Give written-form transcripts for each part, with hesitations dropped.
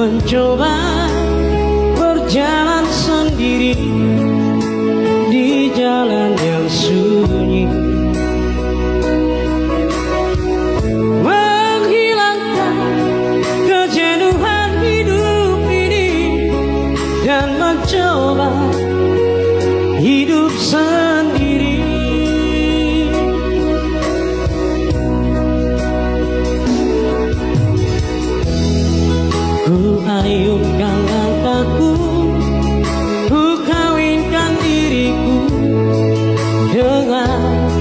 mencoba berjalan sendiri di jalan yang sunyi, menghilangkan kejenuhan hidup ini dan mencoba hidup sendiri. Ku ayunkan langkahku, ku kawinkan diriku dengan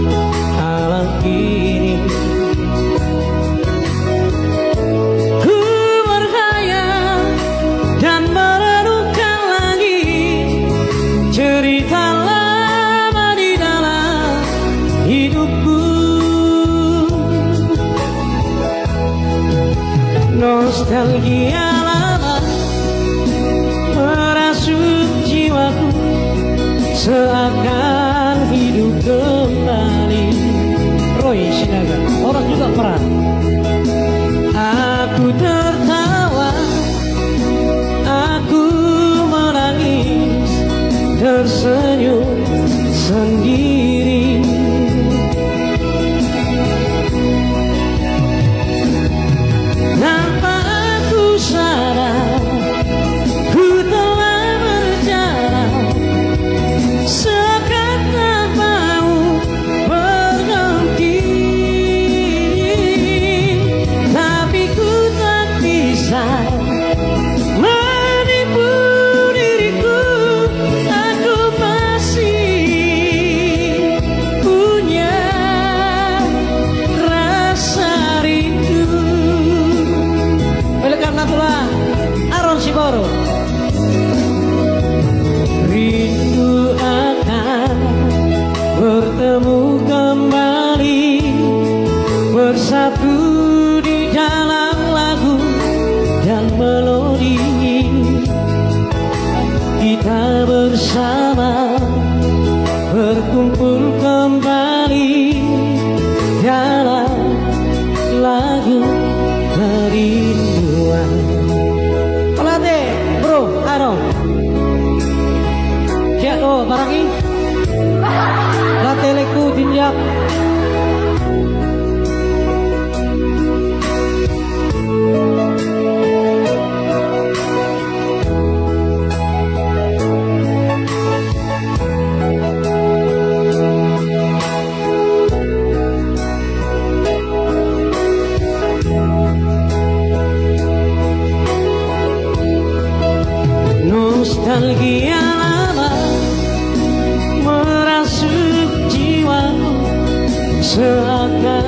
alam ini. Ku berkhayal dan merenungkan lagi cerita lama di dalam hidupku. Nostalgia lama merasuk jiwaku, seakan hidup kembali. Roy Sinaga, orang juga peran. Aku tertawa, aku menangis, tersenyum sendiri. Tanpa aku sadar, ku telah berjalan, seakan tak mau berhenti. Tapi ku tak bisa menipu diriku, aku masih punya rasa rindu. Oleh karena itulah Aron Siboro, rindu akan bertemu kembali, bersatu di dalam lagu dan melodi. Kita bersama berkumpul kembali dalam lagu kerinduan. Pelatih bro Aron siap tuh barangi latih leku tinjak. Nostalgia lama merasuk jiwaku, seakan